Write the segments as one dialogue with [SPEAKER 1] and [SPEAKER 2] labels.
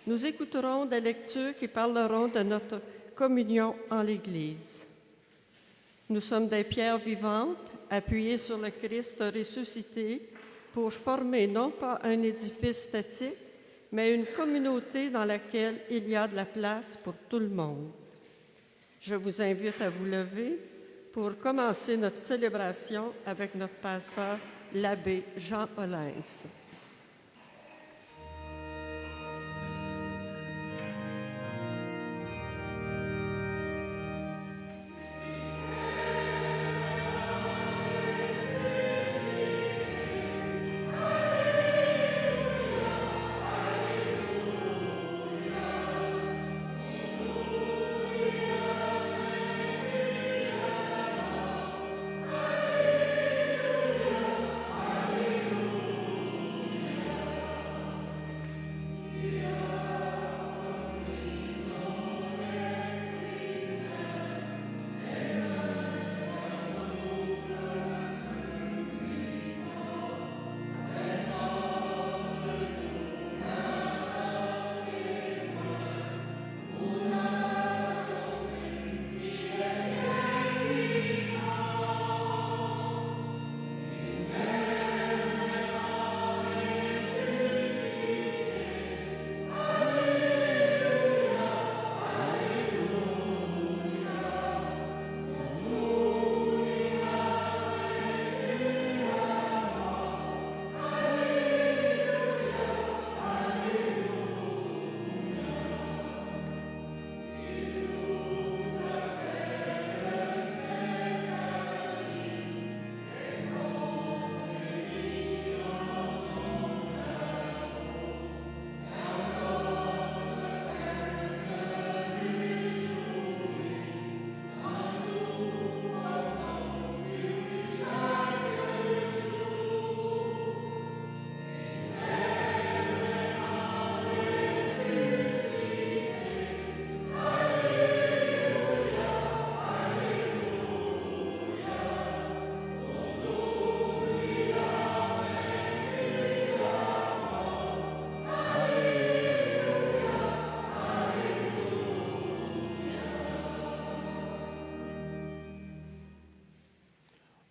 [SPEAKER 1] Nous écouterons des lectures qui parleront de notre communion en l'Église. Nous sommes des pierres vivantes appuyées sur le Christ ressuscité pour former non pas un édifice statique, mais une communauté dans laquelle il y a de la place pour tout le monde. Je vous invite à vous lever pour commencer notre célébration avec notre pasteur, l'abbé Jean Hollins.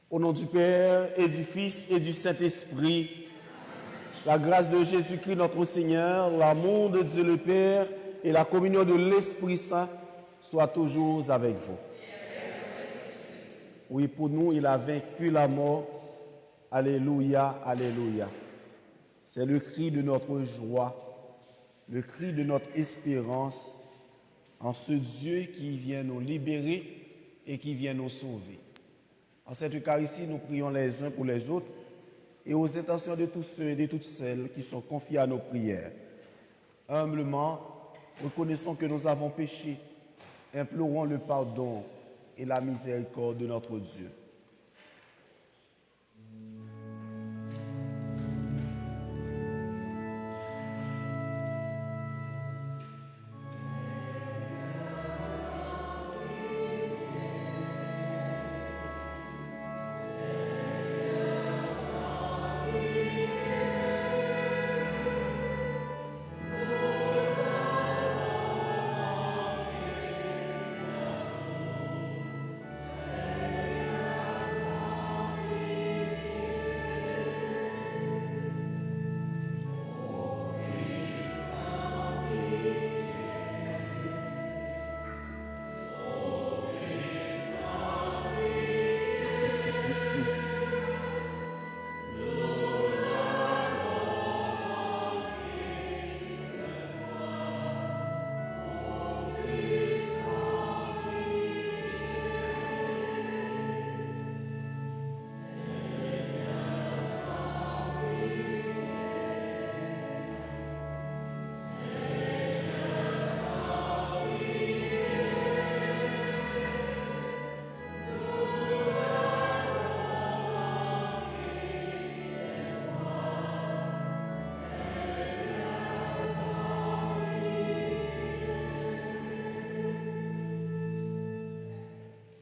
[SPEAKER 2] Au nom du Père et du Fils et du Saint-Esprit, la grâce de Jésus-Christ notre Seigneur, l'amour de Dieu le Père et la communion de l'Esprit Saint soient toujours avec vous. Oui, pour nous, il a vaincu la mort. Alléluia, alléluia. C'est le cri de notre joie, le cri de notre espérance en ce Dieu qui vient nous libérer et qui vient nous sauver. En cette Eucharistie, nous prions les uns pour les autres et aux intentions de tous ceux et de toutes celles qui sont confiés à nos prières. Humblement, reconnaissons que nous avons péché, implorons le pardon et la miséricorde de notre Dieu.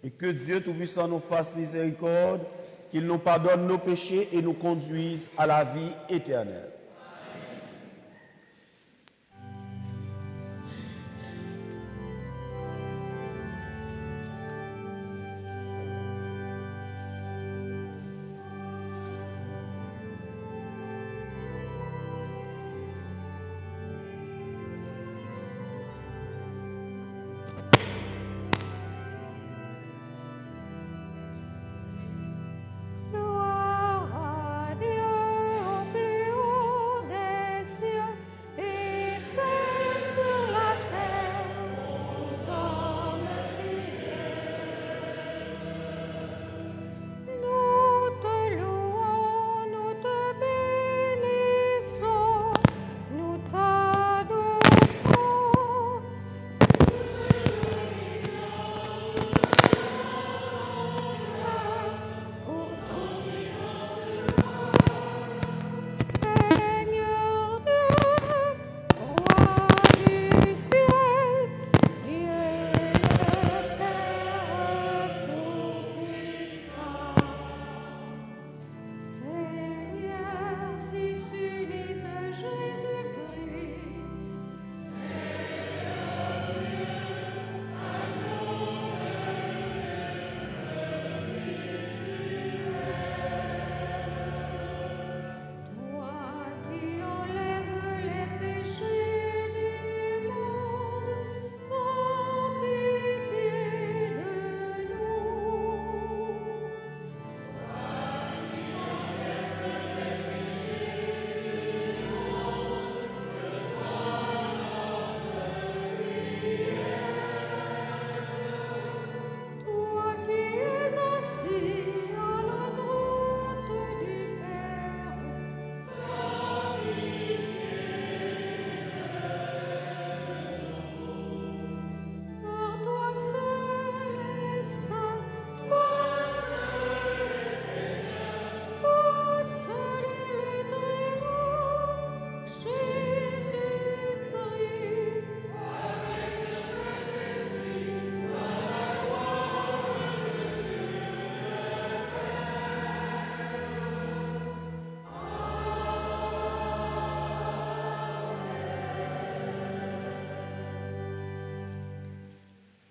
[SPEAKER 2] Et que Dieu Tout-Puissant nous fasse miséricorde, qu'il nous pardonne nos péchés et nous conduise à la vie éternelle.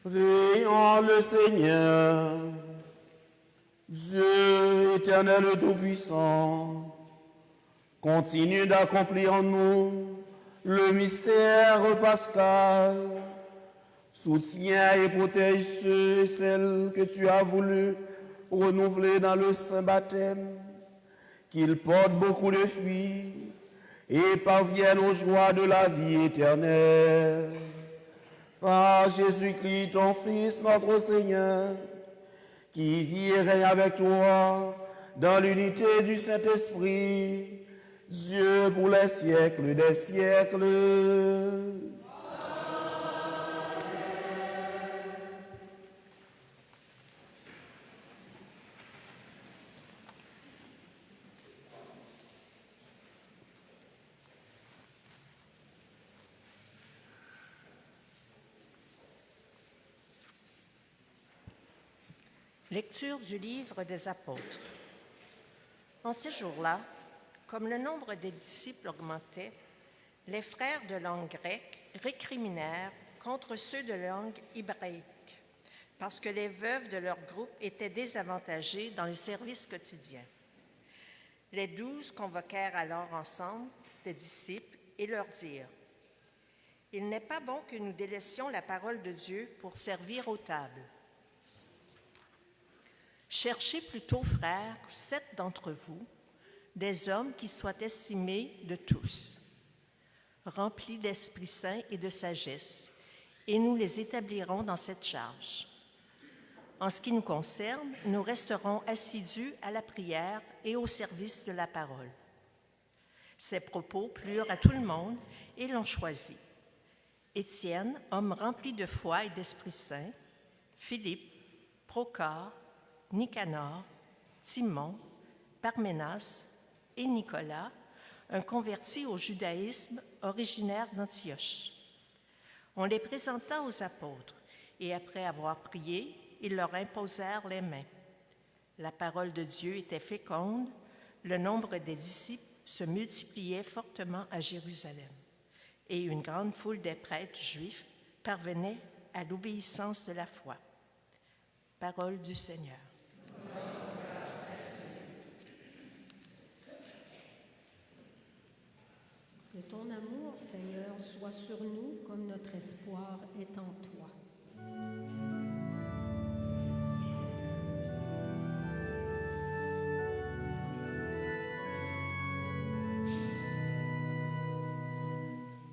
[SPEAKER 2] Prions le Seigneur. Dieu éternel et tout-puissant, continue d'accomplir en nous le mystère pascal. Soutiens et protège ceux et celles que tu as voulu renouveler dans le saint baptême, qu'ils portent beaucoup de fruits et parviennent aux joies de la vie éternelle. Par Jésus-Christ, ton Fils, notre Seigneur, qui vit et règne avec toi dans l'unité du Saint-Esprit, Dieu pour les siècles des siècles.
[SPEAKER 3] Lecture du livre des Apôtres. En ces jours-là, comme le nombre des disciples augmentait, les frères de langue grecque récriminèrent contre ceux de langue hébraïque, parce que les veuves de leur groupe étaient désavantagées dans le service quotidien. Les 12 convoquèrent alors ensemble les disciples et leur dirent : « Il n'est pas bon que nous délaissions la parole de Dieu pour servir aux tables. Cherchez plutôt, frères, 7 d'entre vous, des hommes qui soient estimés de tous, remplis d'Esprit Saint et de sagesse, et nous les établirons dans cette charge. En ce qui nous concerne, nous resterons assidus à la prière et au service de la parole. » Ces propos plurent à tout le monde et l'on choisit Étienne, homme rempli de foi et d'Esprit Saint, Philippe, Procore, Nicanor, Timon, Parménas et Nicolas, un converti au judaïsme originaire d'Antioche. On les présenta aux apôtres et après avoir prié, ils leur imposèrent les mains. La parole de Dieu était féconde, le nombre des disciples se multipliait fortement à Jérusalem et une grande foule des prêtres juifs parvenait à l'obéissance de la foi. Parole du Seigneur.
[SPEAKER 4] Que ton amour, Seigneur, soit sur nous comme notre espoir est en toi.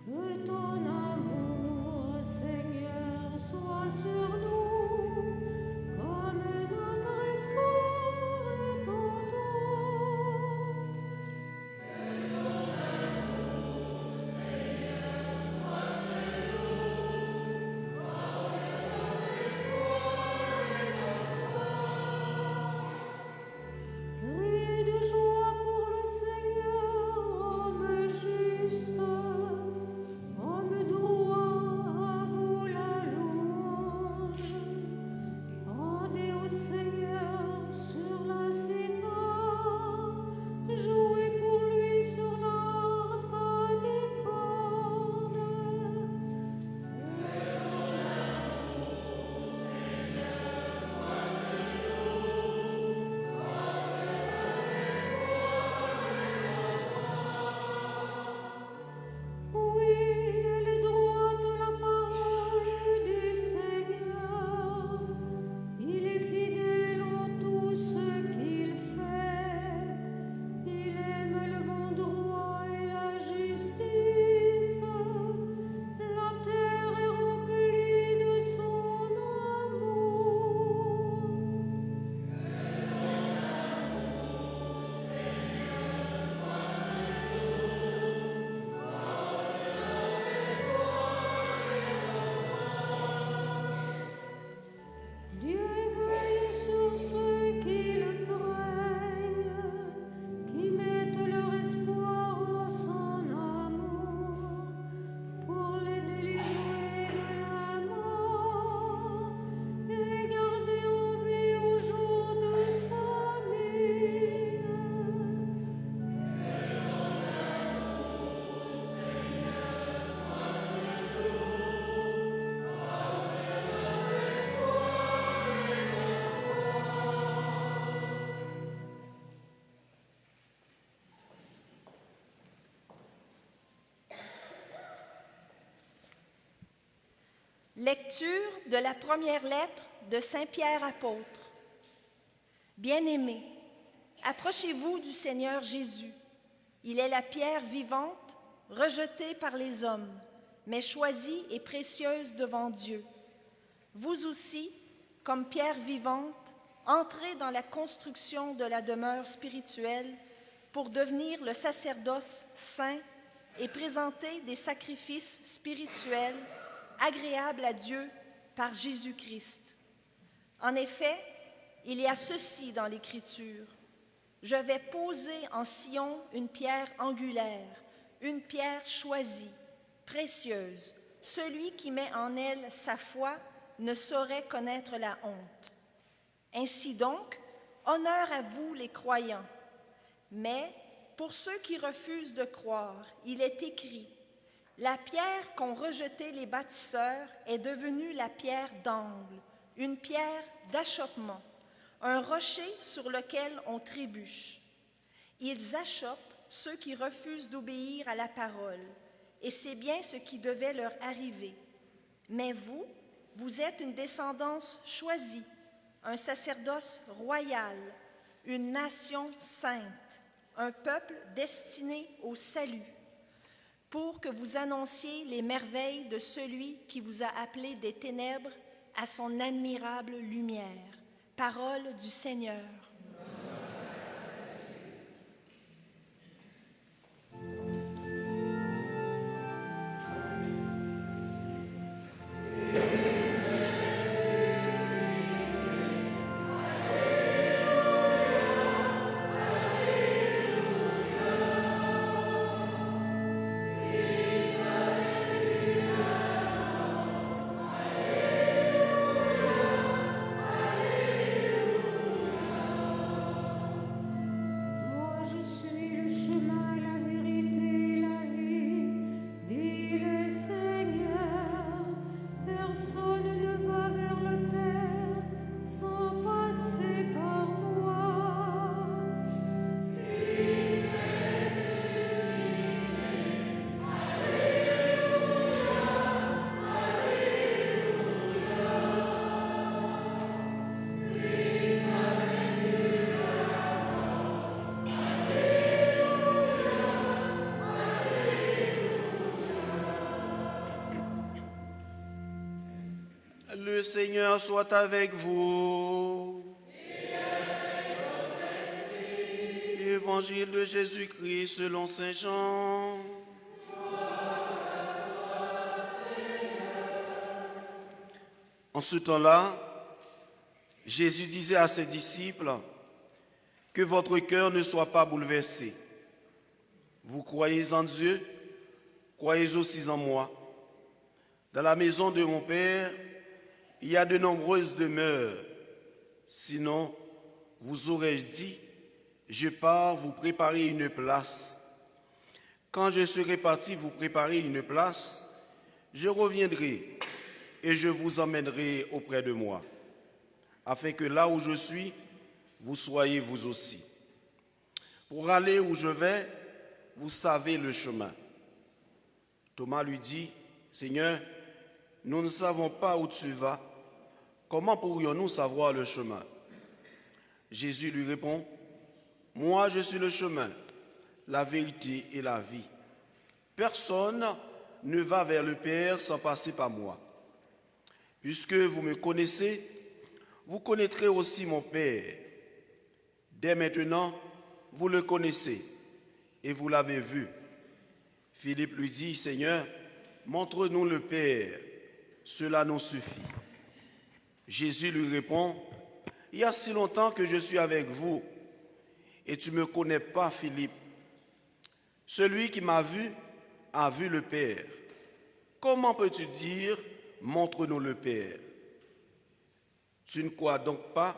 [SPEAKER 4] Que ton amour, Seigneur, soit sur nous comme notre espoir est en toi.
[SPEAKER 5] Seigneur, sois sur nous, comme Lecture de la première lettre de Saint Pierre apôtre. Bien-aimés, approchez-vous du Seigneur Jésus. Il est la pierre vivante, rejetée par les hommes, mais choisie et précieuse devant Dieu. Vous aussi, comme pierre vivante, entrez dans la construction de la demeure spirituelle pour devenir le sacerdoce saint et présenter des sacrifices spirituels agréables à Dieu par Jésus-Christ. En effet, il y a ceci dans l'Écriture. Je vais poser en Sion une pierre angulaire, une pierre choisie, précieuse. Celui qui met en elle sa foi ne saurait connaître la honte. Ainsi donc, honneur à vous les croyants. Mais pour ceux qui refusent de croire, il est écrit: la pierre qu'ont rejetée les bâtisseurs est devenue la pierre d'angle, une pierre d'achoppement, un rocher sur lequel on trébuche. Ils achoppent ceux qui refusent d'obéir à la parole, et c'est bien ce qui devait leur arriver. Mais vous, vous êtes une descendance choisie, un sacerdoce royal, une nation sainte, un peuple destiné au salut, pour que vous annonciez les merveilles de celui qui vous a appelés des ténèbres à son admirable lumière. Parole du Seigneur.
[SPEAKER 2] Le Seigneur soit avec vous. Évangile de Jésus-Christ selon saint Jean. En ce temps-là, Jésus disait à ses disciples: que votre cœur ne soit pas bouleversé. Vous croyez en Dieu, croyez aussi en moi. Dans la maison de mon Père, il y a de nombreuses demeures. Sinon, vous aurais-je dit: je pars vous préparer une place. Quand je serai parti vous préparer une place, je reviendrai et je vous emmènerai auprès de moi, afin que là où je suis, vous soyez vous aussi. Pour aller où je vais, vous savez le chemin. Thomas lui dit: Seigneur, nous ne savons pas où tu vas. Comment pourrions-nous savoir le chemin? Jésus lui répond: moi, je suis le chemin, la vérité et la vie. Personne ne va vers le Père sans passer par moi. Puisque vous me connaissez, vous connaîtrez aussi mon Père. Dès maintenant, vous le connaissez et vous l'avez vu. Philippe lui dit: Seigneur, montre-nous le Père, cela nous suffit. Jésus lui répond: il y a si longtemps que je suis avec vous et tu ne me connais pas, Philippe. Celui qui m'a vu a vu le Père. Comment peux-tu dire: montre-nous le Père? Tu ne crois donc pas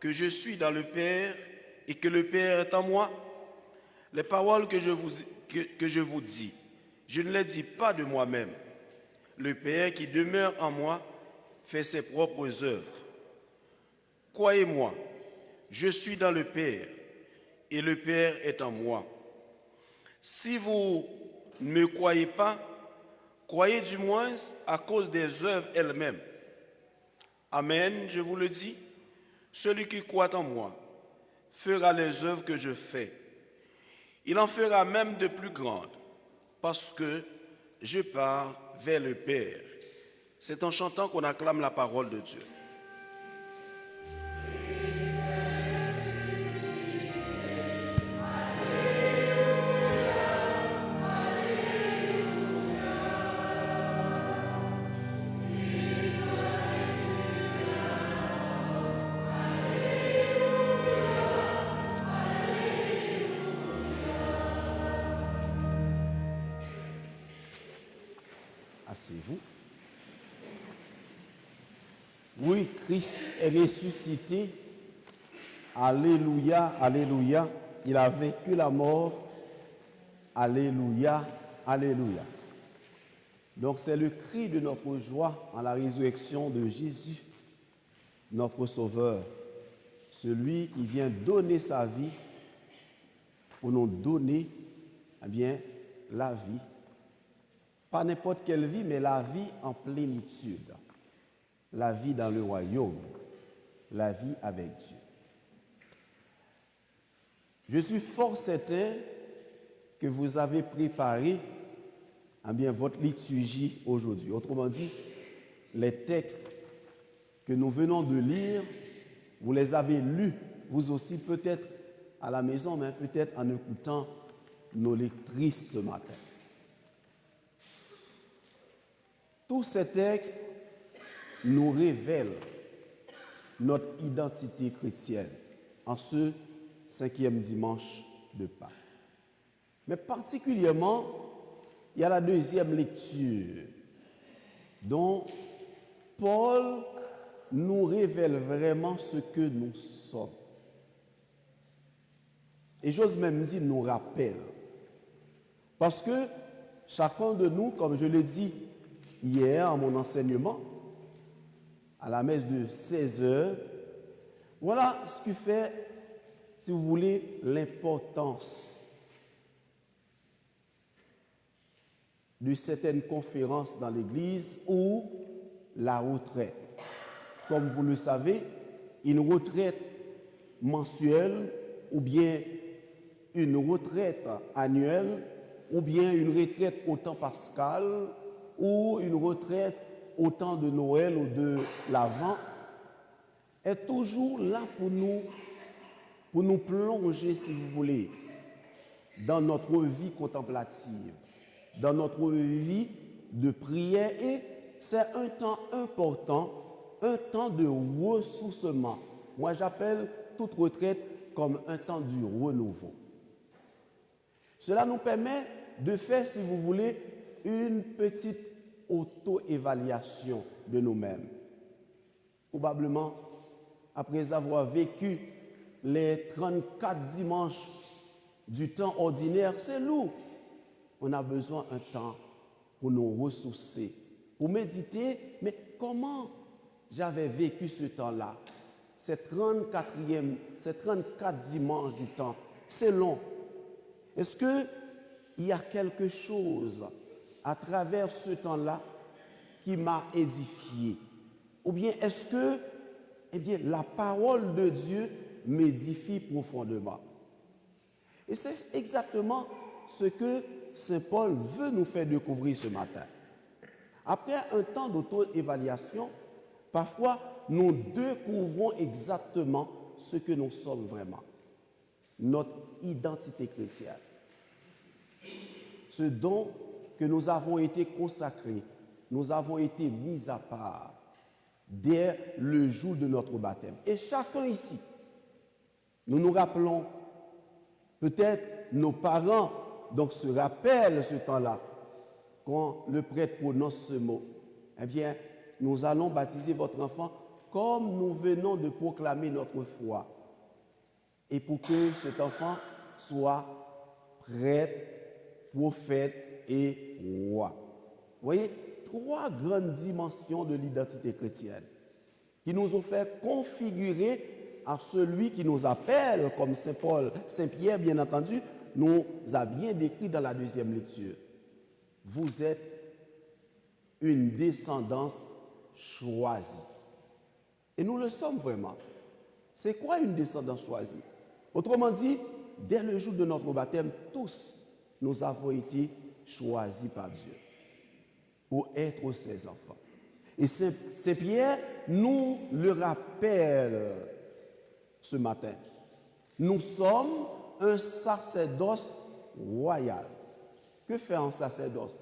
[SPEAKER 2] que je suis dans le Père et que le Père est en moi? Les paroles que je vous dis, je ne les dis pas de moi-même. Le Père qui demeure en moi fait ses propres œuvres. Croyez-moi, je suis dans le Père et le Père est en moi. Si vous ne me croyez pas,
[SPEAKER 6] Croyez du moins à cause des œuvres elles-mêmes. Amen, je vous le dis, celui qui croit en moi fera les œuvres que je fais. Il en fera même de plus grandes, parce que je pars vers le Père. C'est en chantant qu'on acclame la parole de Dieu.
[SPEAKER 2] Asseyez-vous. Oui, Christ est ressuscité. Alléluia, alléluia. Il a vaincu la mort. Alléluia, alléluia. Donc c'est le cri de notre joie en la résurrection de Jésus, notre Sauveur, celui qui vient donner sa vie pour nous donner la vie. Pas n'importe quelle vie, mais la vie en plénitude. La vie dans le royaume. La vie avec Dieu. Je suis fort certain que vous avez préparé votre liturgie aujourd'hui. Autrement dit, les textes que nous venons de lire, vous les avez lus, vous aussi peut-être à la maison, mais peut-être en écoutant nos lectrices ce matin. Tous ces textes nous révèlent notre identité chrétienne en ce 5e dimanche de Pâques. Mais particulièrement, il y a la deuxième lecture dont Paul nous révèle vraiment ce que nous sommes. Et j'ose même dire nous rappelle. Parce que chacun de nous, comme je l'ai dit hier à mon enseignement, à la messe de 16 heures, voilà ce qui fait, si vous voulez, l'importance de certaines conférences dans l'Église ou la retraite. Comme vous le savez, une retraite mensuelle ou bien une retraite annuelle ou bien une retraite au temps pascal ou une retraite au temps de Noël ou de l'Avent est toujours là pour nous plonger, si vous voulez, dans notre vie contemplative, dans notre vie de prière. Et c'est un temps important, un temps de ressourcement. Moi, j'appelle toute retraite comme un temps du renouveau. Cela nous permet de faire, si vous voulez, une petite auto-évaluation de nous-mêmes. Probablement, après avoir vécu les 34 dimanches du temps ordinaire, c'est lourd. On a besoin d'un temps pour nous ressourcer, pour méditer, mais comment j'avais vécu ce temps-là? Ces 34 dimanches du temps, c'est long. Est-ce qu'il y a quelque chose à travers ce temps-là qui m'a édifié? Ou bien est-ce que la parole de Dieu m'édifie profondément? Et c'est exactement ce que Saint Paul veut nous faire découvrir ce matin. Après un temps d'auto-évaluation, parfois nous découvrons exactement ce que nous sommes vraiment. Notre identité chrétienne. Ce dont que nous avons été consacrés, nous avons été mis à part dès le jour de notre baptême. Et chacun ici, nous nous rappelons, peut-être nos parents donc se rappellent ce temps-là, quand le prêtre prononce ce mot. Eh bien, nous allons baptiser votre enfant comme nous venons de proclamer notre foi. Et pour que cet enfant soit prêtre, prophète et roi. Vous voyez, 3 grandes dimensions de l'identité chrétienne qui nous ont fait configurer à celui qui nous appelle, comme Saint Paul, Saint Pierre, bien entendu, nous a bien décrit dans la deuxième lecture. Vous êtes une descendance choisie. Et nous le sommes vraiment. C'est quoi une descendance choisie? Autrement dit, dès le jour de notre baptême, tous, nous avons été choisis par Dieu pour être ses enfants. Et Saint Pierre nous le rappelle ce matin. Nous sommes un sacerdoce royal. Que fait un sacerdoce?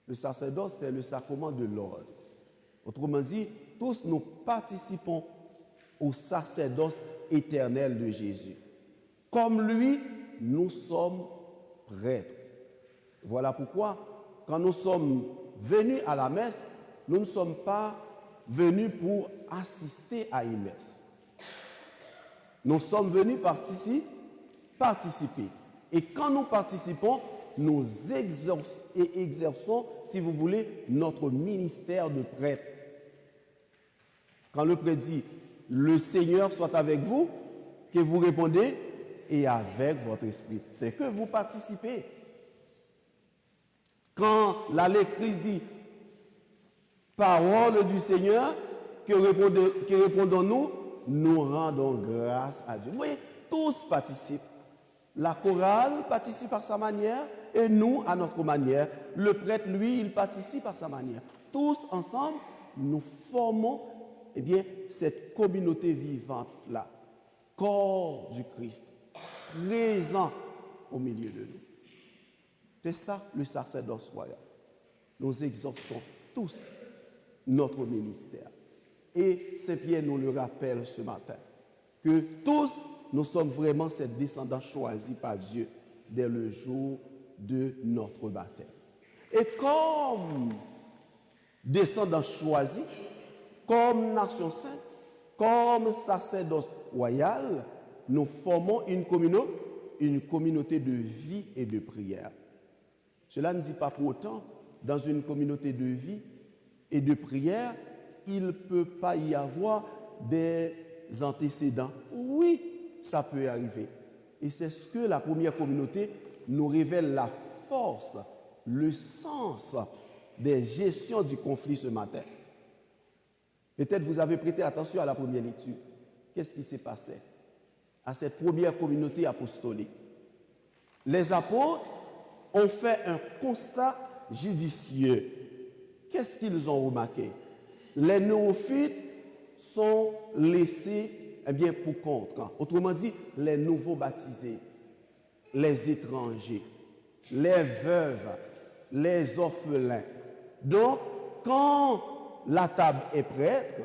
[SPEAKER 2] Le sacerdoce, c'est le sacrement de l'ordre. Autrement dit, tous nous participons au sacerdoce éternel de Jésus. Comme lui, nous sommes prêtres. Voilà pourquoi, quand nous sommes venus à la messe, nous ne sommes pas venus pour assister à une messe. Nous sommes venus participer. Et quand nous participons, nous exerçons, si vous voulez, notre ministère de prêtre. Quand le prêtre dit « Le Seigneur soit avec vous », que vous répondez « Et avec votre esprit ». C'est que vous participez. Quand la lectrice dit « Parole du Seigneur », que répondons-nous? Nous rendons grâce à Dieu. Vous voyez, tous participent. La chorale participe à sa manière et nous à notre manière. Le prêtre, lui, il participe à sa manière. Tous ensemble, nous formons cette communauté vivante-là, corps du Christ, présent au milieu de nous. C'est ça le sacerdoce royal. Nous exerçons tous notre ministère. Et Saint Pierre nous le rappelle ce matin, que tous nous sommes vraiment cette descendance choisie par Dieu dès le jour de notre baptême. Et comme descendance choisie, comme nation sainte, comme sacerdoce royal, nous formons une communauté de vie et de prière. Cela ne dit pas pour autant, dans une communauté de vie et de prière, il ne peut pas y avoir des antécédents. Oui, ça peut arriver. Et c'est ce que la première communauté nous révèle la force, le sens des gestions du conflit ce matin. Peut-être vous avez prêté attention à la première lecture. Qu'est-ce qui s'est passé à cette première communauté apostolique? Les apôtres ont fait un constat judicieux. Qu'est-ce qu'ils ont remarqué? Les néophytes sont laissés pour compte. Autrement dit, les nouveaux baptisés, les étrangers, les veuves, les orphelins. Donc, quand la table est prête,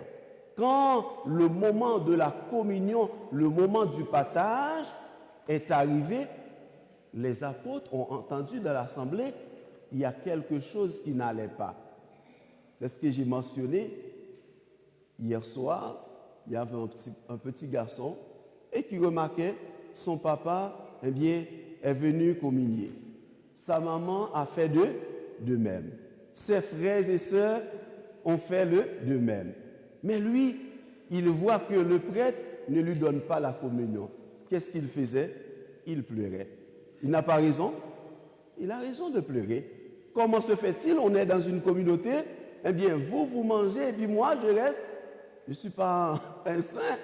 [SPEAKER 2] quand le moment de la communion, le moment du partage est arrivé, les apôtres ont entendu dans l'assemblée, il y a quelque chose qui n'allait pas. C'est ce que j'ai mentionné hier soir. Il y avait un petit garçon et qui remarquait son papa est venu communier. Sa maman a fait de même. Ses frères et sœurs ont fait de même. Mais lui, il voit que le prêtre ne lui donne pas la communion. Qu'est-ce qu'il faisait? Il pleurait. Il n'a pas raison? Il a raison de pleurer. Comment se fait-il? On est dans une communauté, vous mangez et puis moi, je reste. Je ne suis pas un saint.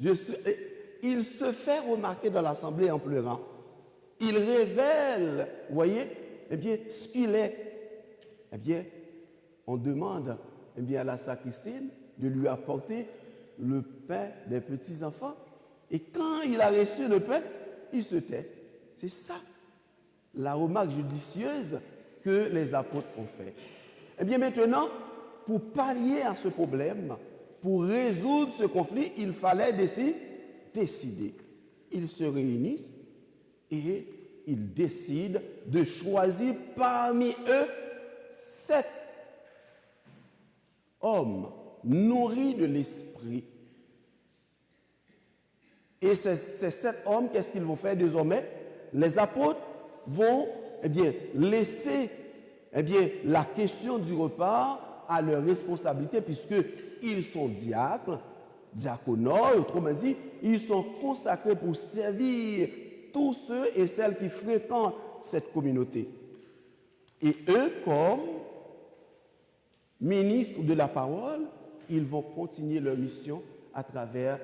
[SPEAKER 2] Il se fait remarquer dans l'assemblée en pleurant. Il révèle, vous voyez, ce qu'il est. On demande à la sacristaine de lui apporter le pain des petits-enfants. Et quand il a reçu le pain, il se tait. C'est ça, la remarque judicieuse que les apôtres ont fait. Maintenant, pour pallier à ce problème, pour résoudre ce conflit, il fallait décider. Ils se réunissent et ils décident de choisir parmi eux 7 hommes nourris de l'esprit. Et ces 7 hommes, qu'est-ce qu'ils vont faire désormais? Les apôtres vont laisser la question du repas à leur responsabilité, puisqu'ils sont diacres, diaconaux, autrement dit, ils sont consacrés pour servir tous ceux et celles qui fréquentent cette communauté. Et eux, comme ministres de la parole, ils vont continuer leur mission à travers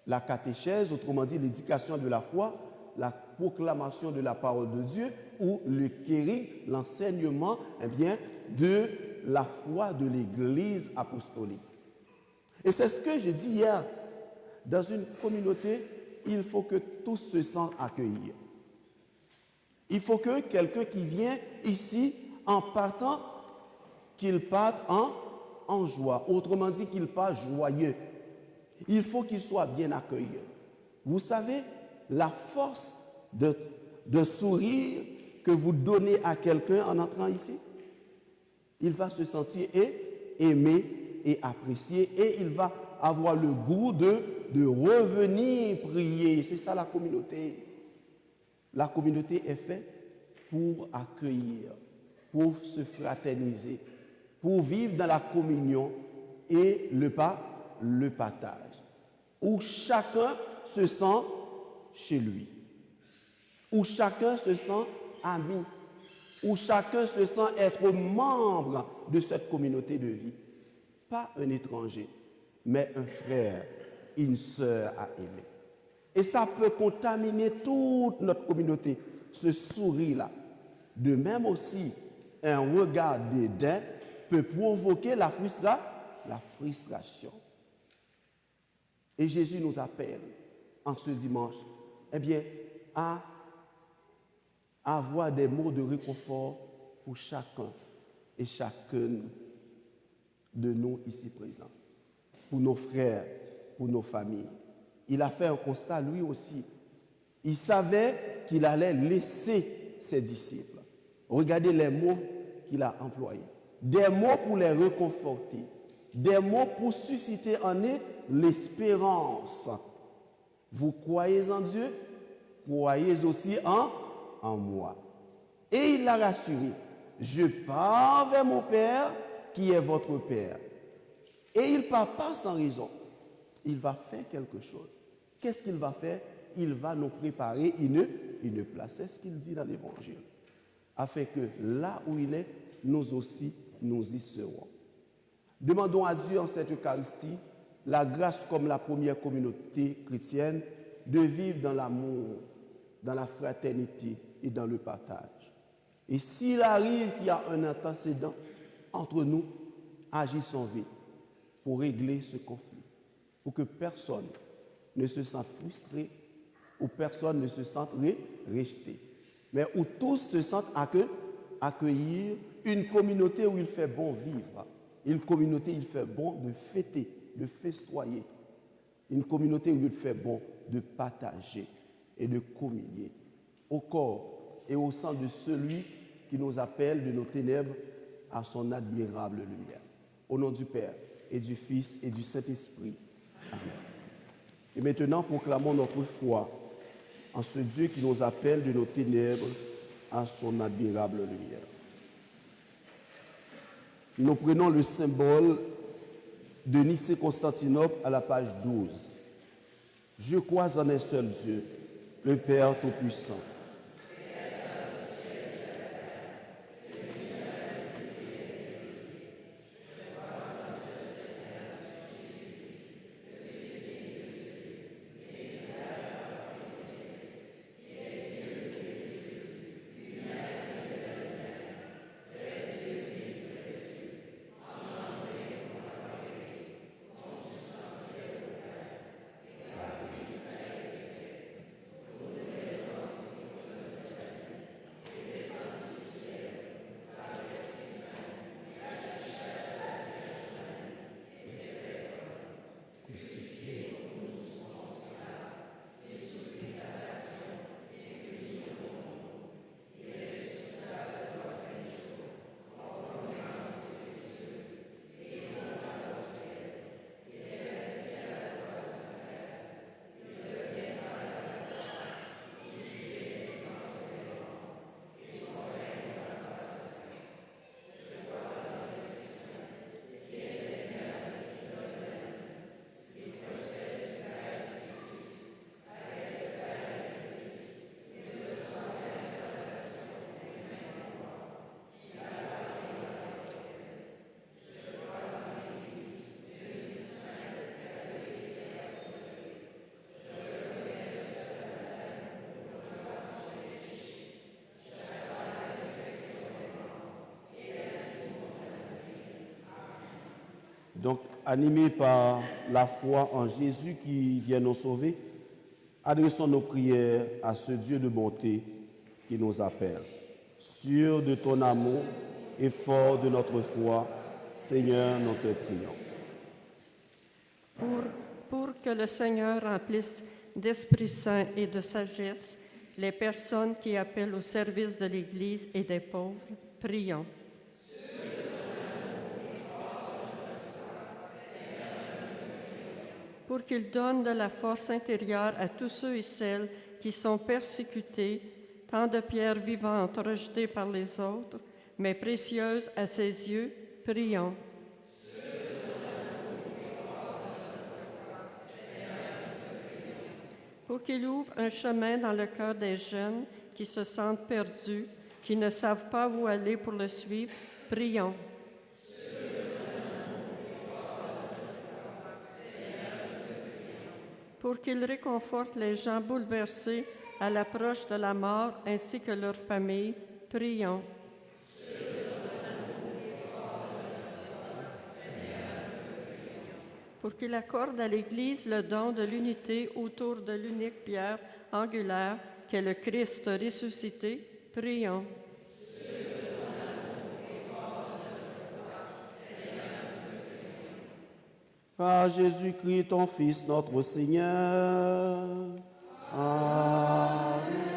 [SPEAKER 2] la catéchèse, autrement dit l'éducation de la foi, la proclamation de la parole de Dieu ou le kérigme, l'enseignement de la foi de l'Église apostolique. Et c'est ce que j'ai dit hier. Dans une communauté, il faut que tous se sentent accueillis. Il faut que quelqu'un qui vient ici, en partant, qu'il parte en joie. Autrement dit, qu'il parte joyeux. Il faut qu'il soit bien accueilli. Vous savez, la force de sourire que vous donnez à quelqu'un en entrant ici, il va se sentir aimé et apprécié et il va avoir le goût de revenir prier. C'est ça la communauté. La communauté est faite pour accueillir, pour se fraterniser, pour vivre dans la communion et le partage, où chacun se sent chez lui, où chacun se sent ami, où chacun se sent être membre de cette communauté de vie. Pas un étranger, mais un frère, une sœur à aimer. Et ça peut contaminer toute notre communauté, ce sourire-là. De même aussi, un regard dédain peut provoquer la frustration. Et Jésus nous appelle en ce dimanche, à avoir des mots de réconfort pour chacun et chacune de nous ici présents, pour nos frères, pour nos familles. Il a fait un constat lui aussi. Il savait qu'il allait laisser ses disciples. Regardez les mots qu'il a employés. Des mots pour les réconforter. Des mots pour susciter en eux l'espérance. Vous croyez en Dieu, croyez aussi en moi. Et il l'a rassuré. Je pars vers mon Père qui est votre Père. Et il ne part pas sans raison. Il va faire quelque chose. Qu'est-ce qu'il va faire? Il va nous préparer une place. C'est ce qu'il dit dans l'Évangile. Afin que là où il est, nous aussi, nous y serons. Demandons à Dieu en cette Eucharistie la grâce comme la première communauté chrétienne de vivre dans l'amour, dans la fraternité et dans le partage. Et s'il arrive qu'il y a un antécédent entre nous, agissons vite pour régler ce conflit, pour que personne ne se sente frustré ou personne ne se sente rejeté, mais où tous se sentent accueillir, une communauté où il fait bon vivre, une communauté où il fait bon de fêter, de festoyer, une communauté où il fait bon de partager et de communier au corps et au sang de celui qui nous appelle de nos ténèbres à son admirable lumière. Au nom du Père et du Fils et du Saint-Esprit. Amen. Et maintenant, proclamons notre foi en ce Dieu qui nous appelle de nos ténèbres à son admirable lumière. Nous prenons le symbole de Nicée-Constantinople à la page 12. Je crois en un seul Dieu, le Père Tout-Puissant, Donc, animés par la foi en Jésus qui vient nous sauver, adressons nos prières à ce Dieu de bonté qui nous appelle. Sûr de ton amour et fort de notre foi, Seigneur, nous te prions.
[SPEAKER 1] Pour que le Seigneur remplisse d'Esprit Saint et de sagesse les personnes qui appellent au service de l'Église et des pauvres, prions. Pour qu'il donne de la force intérieure à tous ceux et celles qui sont persécutés, tant de pierres vivantes rejetées par les autres, mais précieuses à ses yeux, prions. Pour qu'il ouvre un chemin dans le cœur des jeunes qui se sentent perdus, qui ne savent pas où aller pour le suivre, prions. Pour qu'il réconforte les gens bouleversés à l'approche de la mort ainsi que leurs familles, prions. Pour qu'il accorde à l'Église le don de l'unité autour de l'unique pierre angulaire qu'est le Christ ressuscité, prions.
[SPEAKER 2] Par Jésus-Christ, ton Fils, notre Seigneur. Amen.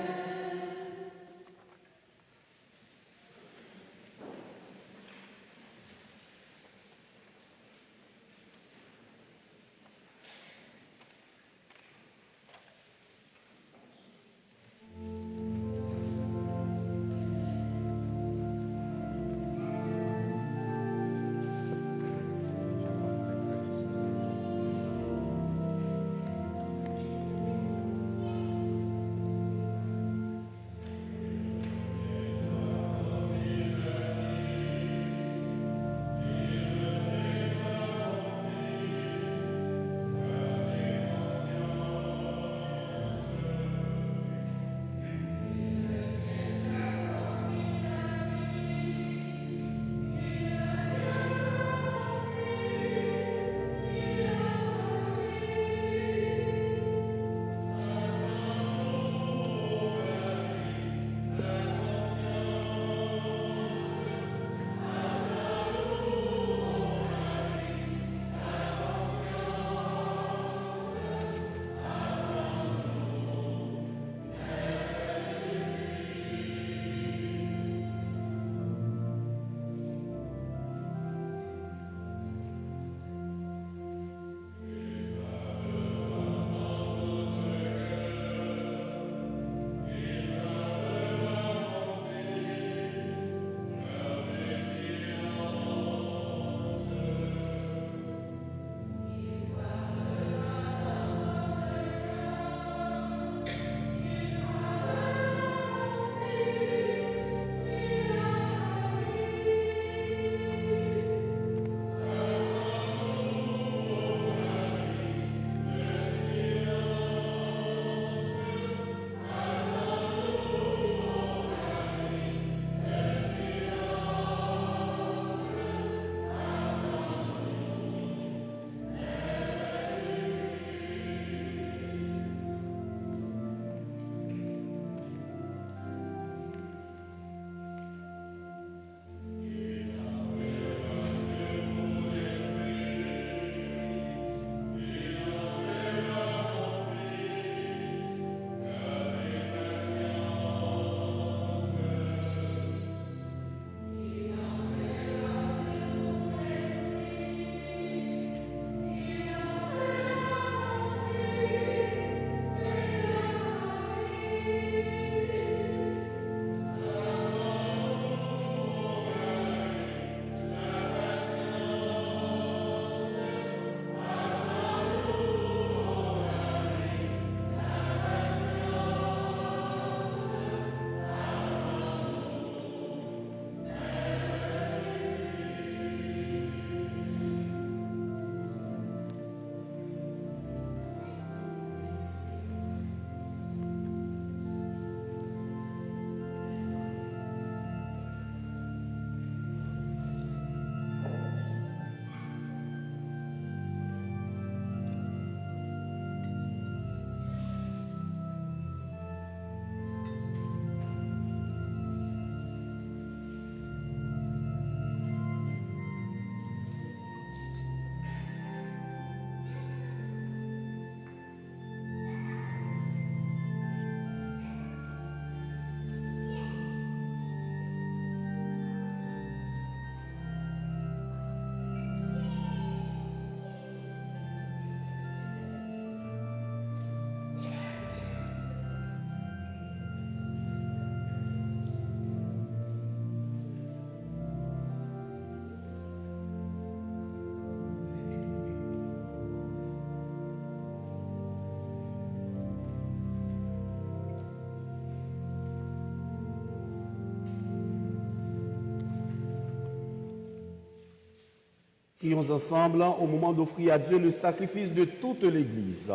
[SPEAKER 2] Prions ensemble au moment d'offrir à Dieu le sacrifice de toute l'Église.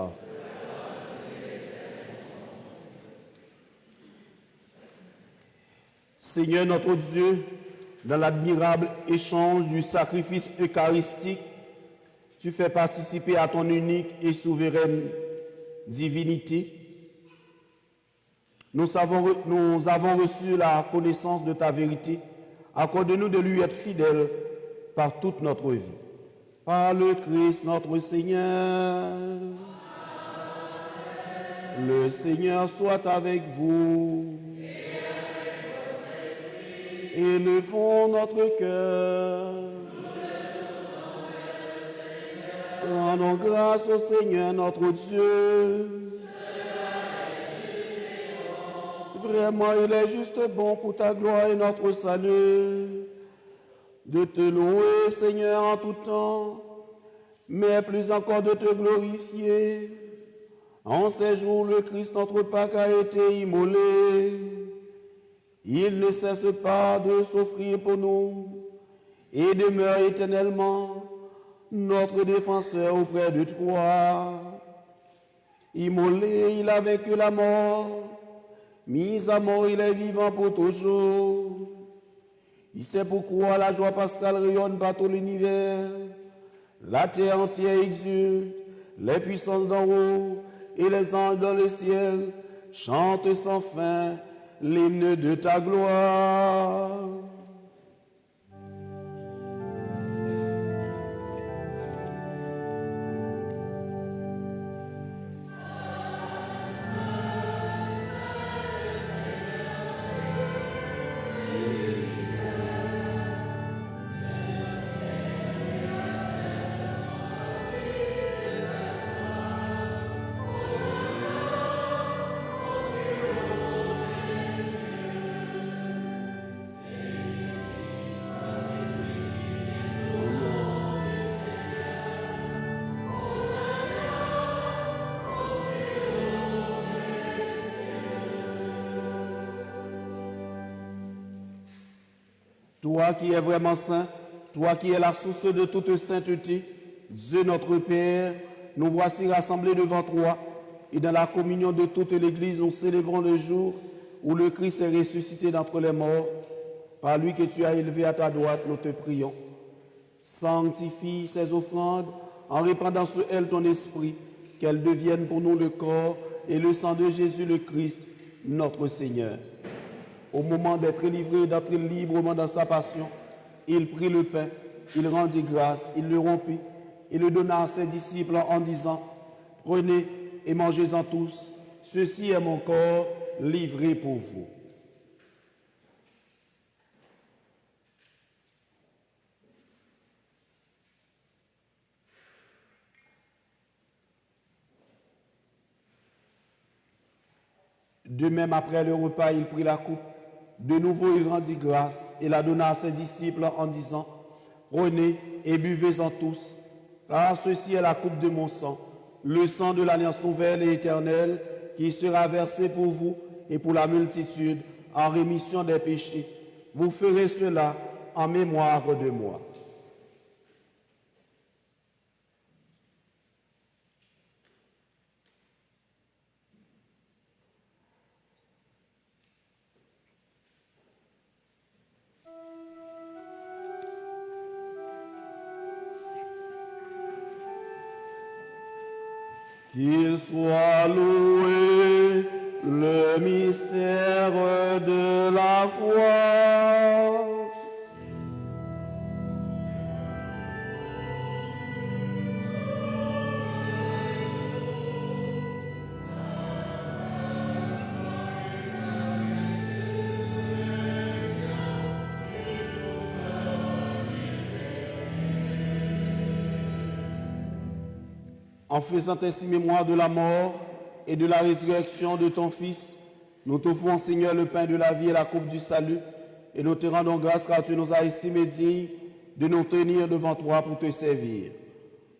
[SPEAKER 2] Seigneur notre Dieu, dans l'admirable échange du sacrifice eucharistique, tu fais participer à ton unique et souveraine divinité. Nous avons reçu la connaissance de ta vérité. Accorde-nous de lui être fidèles par toute notre vie. Par le Christ notre Seigneur. Le Seigneur soit avec vous. Élevons notre cœur. Rendons grâce au Seigneur notre Dieu. Vraiment, il est juste bon pour ta gloire et notre salut de te louer, Seigneur, en tout temps, mais plus encore de te glorifier. En ces jours, le Christ, notre Pâque, a été immolé. Il ne cesse pas de s'offrir pour nous et demeure éternellement notre défenseur auprès de toi. Immolé, il a vaincu la mort. Mis à mort, il est vivant pour toujours. Il sait pourquoi la joie pascale rayonne par tout l'univers. La terre entière exulte, les puissances d'en haut et les anges dans le ciel chantent sans fin l'hymne de ta gloire. Toi qui es vraiment saint, toi qui es la source de toute sainteté, Dieu notre Père, nous voici rassemblés devant toi et dans la communion de toute l'Église, nous célébrons le jour où le Christ est ressuscité d'entre les morts. Par lui que tu as élevé à ta droite, nous te prions. Sanctifie ces offrandes en répandant sur elles ton esprit, qu'elles deviennent pour nous le corps et le sang de Jésus le Christ, notre Seigneur. Au moment d'être livré et d'entrer librement dans sa passion, il prit le pain, il rendit grâce, il le rompit, et le donna à ses disciples en disant, « Prenez et mangez-en tous, ceci est mon corps livré pour vous. » De même, après le repas, il prit la coupe. De nouveau, il rendit grâce et la donna à ses disciples en disant, « Prenez et buvez-en tous, car ceci est la coupe de mon sang, le sang de l'alliance nouvelle et éternelle, qui sera versé pour vous et pour la multitude en rémission des péchés. Vous ferez cela en mémoire de moi. » Qu'il soit loué le mystère de la foi. En faisant ainsi mémoire de la mort et de la résurrection de ton Fils, nous t'offrons, Seigneur, le pain de la vie et la coupe du salut, et nous te rendons grâce car tu nous as estimés dignes de nous tenir devant toi pour te servir.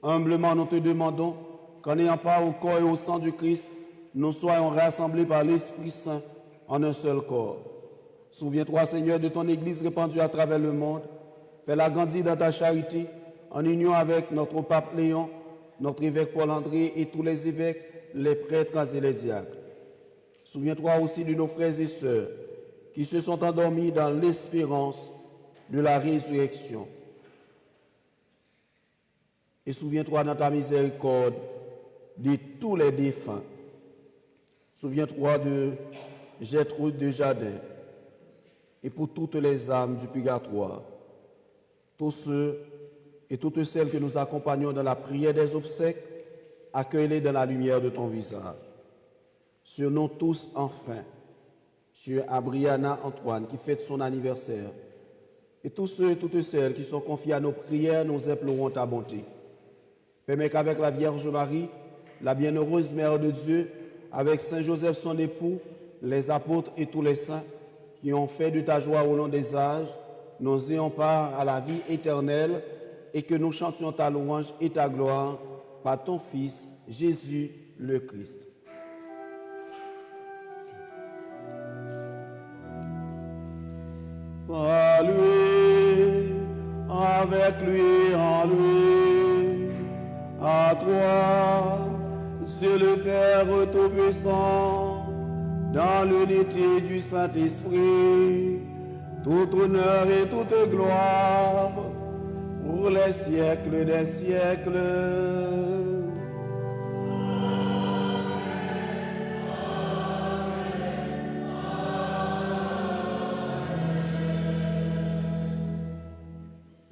[SPEAKER 2] Humblement, nous te demandons qu'en ayant part au corps et au sang du Christ, nous soyons rassemblés par l'Esprit Saint en un seul corps. Souviens-toi, Seigneur, de ton Église répandue à travers le monde. Fais-la grandir dans ta charité, en union avec notre pape Léon, notre évêque Paul-André et tous les évêques, les prêtres et les diacres. Souviens-toi aussi de nos frères et sœurs qui se sont endormis dans l'espérance de la résurrection. Et souviens-toi dans ta miséricorde de tous les défunts. Souviens-toi de Gertrude de Jardin et pour toutes les âmes du purgatoire, tous ceux et toutes celles que nous accompagnons dans la prière des obsèques, accueille-les dans la lumière de ton visage. Sur nous tous, enfin, sur Abriana Antoine qui fête son anniversaire, et tous ceux et toutes celles qui sont confiés à nos prières, nous implorons ta bonté. Permets qu'avec la Vierge Marie, la bienheureuse Mère de Dieu, avec Saint Joseph son époux, les apôtres et tous les saints qui ont fait de ta joie au long des âges, nous ayons part à la vie éternelle et que nous chantions ta louange et ta gloire par ton Fils, Jésus le Christ. Par lui, avec lui, en lui, à toi, Dieu le Père Tout-Puissant, dans l'unité du Saint-Esprit, tout honneur et toute gloire, pour les siècles des siècles.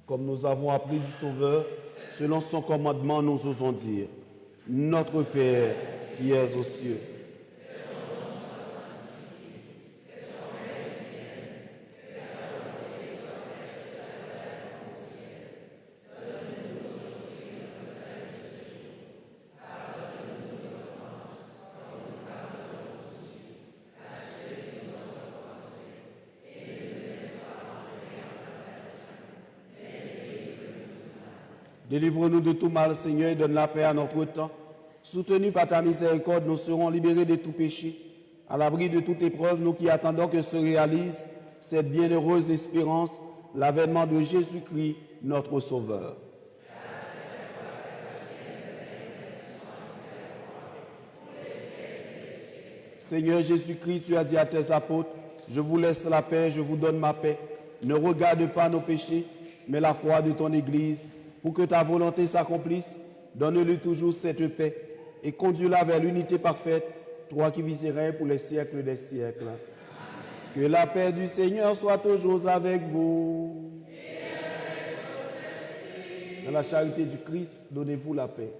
[SPEAKER 2] Comme nous avons appris du Sauveur, selon son commandement, nous osons dire, Notre Père qui es aux cieux, délivre-nous de tout mal, Seigneur, et donne la paix à notre temps. Soutenus par ta miséricorde, nous serons libérés de tout péché. À l'abri de toute épreuve, nous qui attendons que se réalise cette bienheureuse espérance, l'avènement de Jésus-Christ, notre Sauveur. Seigneur Jésus-Christ, tu as dit à tes apôtres, je vous laisse la paix, je vous donne ma paix. Ne regarde pas nos péchés, mais la foi de ton Église. Pour que ta volonté s'accomplisse, donne-lui toujours cette paix et conduis-la vers l'unité parfaite, toi qui vis et règnes pour les siècles des siècles. Que la paix du Seigneur soit toujours avec vous. Dans la charité du Christ, donnez-vous la paix.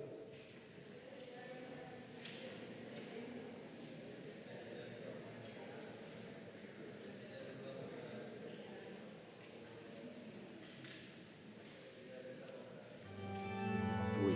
[SPEAKER 2] Oui.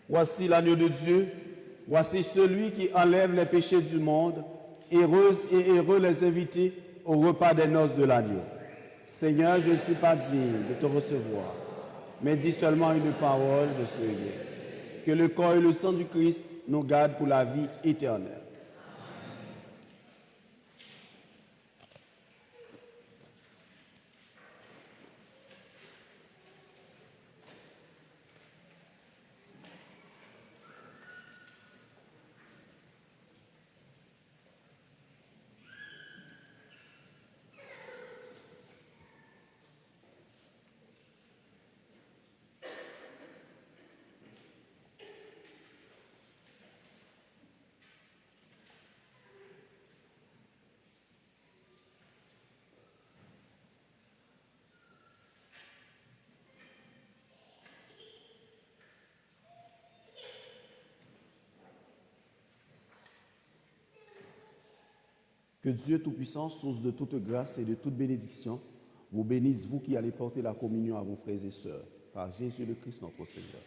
[SPEAKER 2] Voici l'agneau de Dieu, voici celui qui enlève les péchés du monde. Heureuses et heureux les invités au repas des noces de l'agneau. Seigneur, je ne suis pas digne de te recevoir, mais dis seulement une parole, je serai bien. Que le corps et le sang du Christ nous gardent pour la vie éternelle. Que Dieu Tout-Puissant, source de toute grâce et de toute bénédiction, vous bénisse, vous qui allez porter la communion à vos frères et sœurs, par Jésus le Christ notre Seigneur.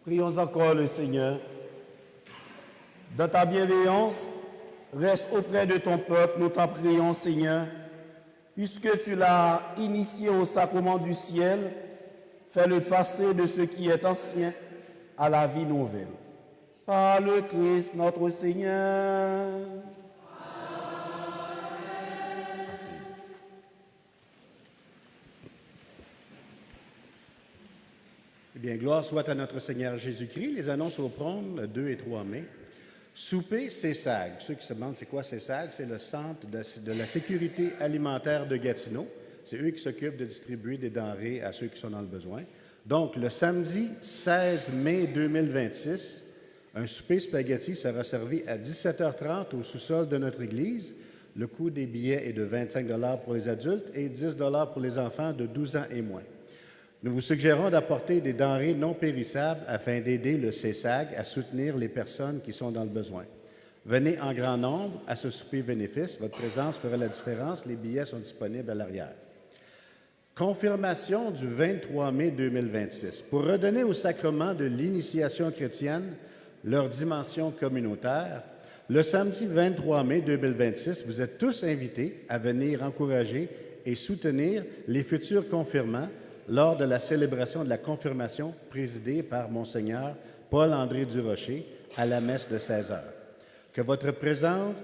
[SPEAKER 2] Prions encore le Seigneur. Dans ta bienveillance, reste auprès de ton peuple, nous t'en prions, Seigneur. Puisque tu l'as initié au sacrement du ciel, fais-le passer de ce qui est ancien à la vie nouvelle. Par le Christ notre Seigneur. Merci.
[SPEAKER 7] Eh bien, gloire soit à notre Seigneur Jésus-Christ. Les annonces au prône, le 2 et 3 mai. Souper CESAG. Ceux qui se demandent c'est quoi CESAG, c'est le Centre de la sécurité alimentaire de Gatineau. C'est eux qui s'occupent de distribuer des denrées à ceux qui sont dans le besoin. Donc, le samedi 16 mai 2026, un souper spaghetti sera servi à 17h30 au sous-sol de notre église. Le coût des billets est de 25 $ pour les adultes et 10 $ pour les enfants de 12 ans et moins. Nous vous suggérons d'apporter des denrées non périssables afin d'aider le CESAG à soutenir les personnes qui sont dans le besoin. Venez en grand nombre à ce souper bénéfice. Votre présence fera la différence. Les billets sont disponibles à l'arrière. Confirmation du 23 mai 2026. Pour redonner au sacrement de l'initiation chrétienne leur dimension communautaire, le samedi 23 mai 2026, vous êtes tous invités à venir encourager et soutenir les futurs confirmants lors de la célébration de la confirmation présidée par Monseigneur Paul-André Durocher à la messe de 16 heures. Que votre présence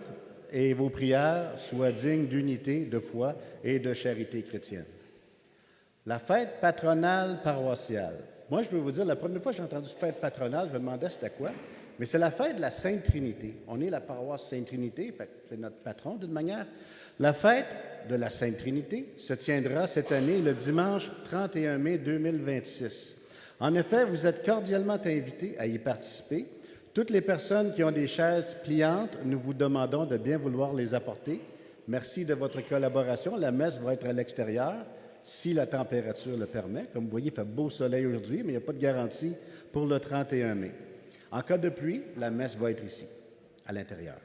[SPEAKER 7] et vos prières soient dignes d'unité, de foi et de charité chrétienne. La fête patronale paroissiale. Moi, je peux vous dire, la première fois que j'ai entendu fête patronale, je me demandais c'était quoi, mais c'est la fête de la Sainte Trinité. On est la paroisse Sainte Trinité, c'est notre patron d'une manière. La fête de la Sainte Trinité se tiendra cette année le dimanche 31 mai 2026. En effet, vous êtes cordialement invités à y participer. Toutes les personnes qui ont des chaises pliantes, nous vous demandons de bien vouloir les apporter. Merci de votre collaboration. La messe va être à l'extérieur, si la température le permet. Comme vous voyez, il fait beau soleil aujourd'hui, mais il n'y a pas de garantie pour le 31 mai. En cas de pluie, la messe va être ici, à l'intérieur.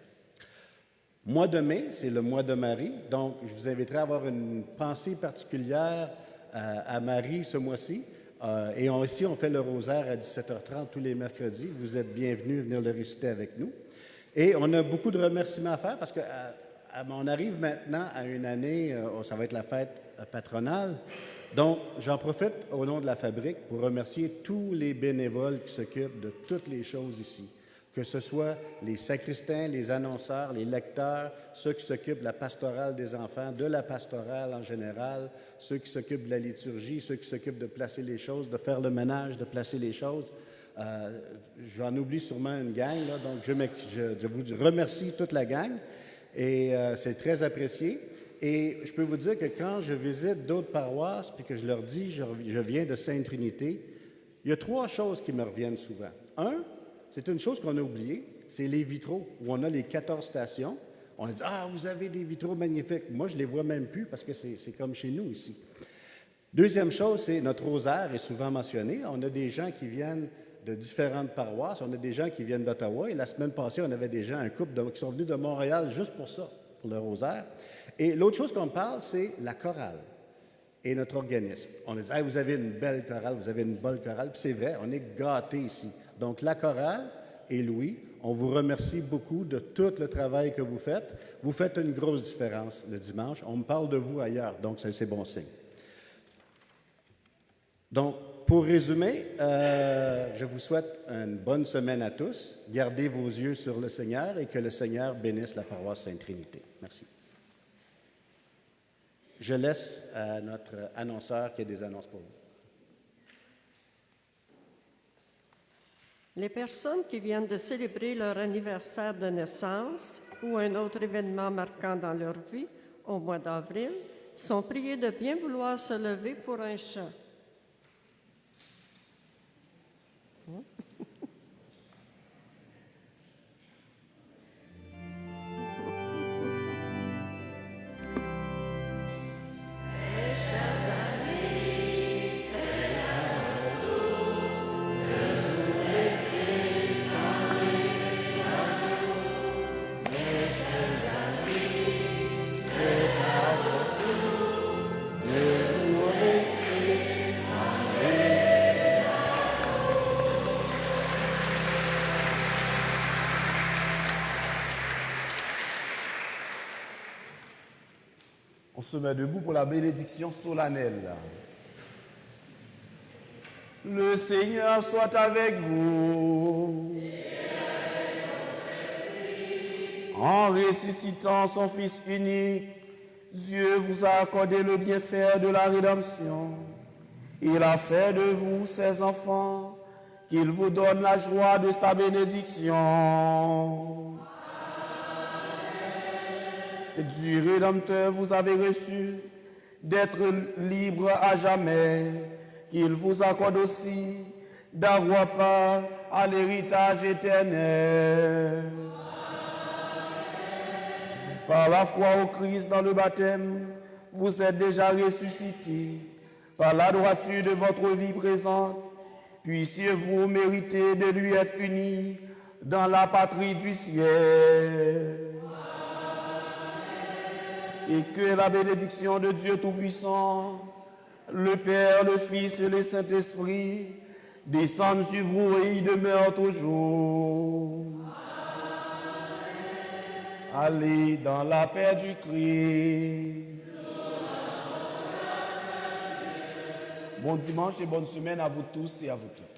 [SPEAKER 7] Mois de mai, c'est le mois de Marie, donc je vous inviterai à avoir une pensée particulière à Marie ce mois-ci. Et ici, on fait le rosaire à 17h30 tous les mercredis. Vous êtes bienvenus à venir le réciter avec nous. Et on a beaucoup de remerciements à faire parce qu'on arrive maintenant à une année, ça va être la fête patronale. Donc, j'en profite au nom de la fabrique pour remercier tous les bénévoles qui s'occupent de toutes les choses ici. Que ce soit les sacristains, les annonceurs, les lecteurs, ceux qui s'occupent de la pastorale des enfants, de la pastorale en général, ceux qui s'occupent de la liturgie, ceux qui s'occupent de placer les choses, de faire le ménage, de placer les choses. J'en oublie sûrement une gang, là, donc je vous remercie toute la gang et c'est très apprécié. Et je peux vous dire que quand je visite d'autres paroisses puis que je leur dis je viens de Sainte-Trinité, il y a 3 choses qui me reviennent souvent. Un, c'est une chose qu'on a oubliée, c'est les vitraux, où on a les 14 stations. On a dit « Ah, vous avez des vitraux magnifiques! » Moi, je ne les vois même plus parce que c'est comme chez nous ici. Deuxième chose, c'est notre rosaire est souvent mentionné. On a des gens qui viennent de différentes paroisses, on a des gens qui viennent d'Ottawa, et la semaine passée, on avait des gens, un couple qui sont venus de Montréal juste pour ça, pour le rosaire. Et l'autre chose qu'on parle, c'est la chorale et notre organisme. On a dit hey, « Vous avez une belle chorale, vous avez une bonne chorale. » Puis c'est vrai, on est gâtés ici. Donc, la chorale et Louis, on vous remercie beaucoup de tout le travail que vous faites. Vous faites une grosse différence le dimanche. On me parle de vous ailleurs, donc c'est bon signe. Donc, pour résumer, je vous souhaite une bonne semaine à tous. Gardez vos yeux sur le Seigneur et que le Seigneur bénisse la paroisse Sainte-Trinité. Merci. Je laisse à notre annonceur qui a des annonces pour vous.
[SPEAKER 1] Les personnes qui viennent de célébrer leur anniversaire de naissance ou un autre événement marquant dans leur vie au mois d'avril sont priées de bien vouloir se lever pour un chant.
[SPEAKER 2] On se met debout pour la bénédiction solennelle. Le Seigneur soit avec vous. En ressuscitant son Fils unique, Dieu vous a accordé le bienfait de la rédemption. Il a fait de vous ses enfants, qu'il vous donne la joie de sa bénédiction. Du Rédempteur vous avez reçu d'être libre à jamais, qu'il vous accorde aussi d'avoir part à l'héritage éternel. Par la foi au Christ dans le baptême, vous êtes déjà ressuscités. Par la droiture de votre vie présente, puissiez-vous mériter de lui être unis dans la patrie du ciel. Et que la bénédiction de Dieu Tout-Puissant, le Père, le Fils et le Saint-Esprit descendent sur vous et y demeurent toujours. Allez dans la paix du Christ. Bon dimanche et bonne semaine à vous tous et à vous toutes.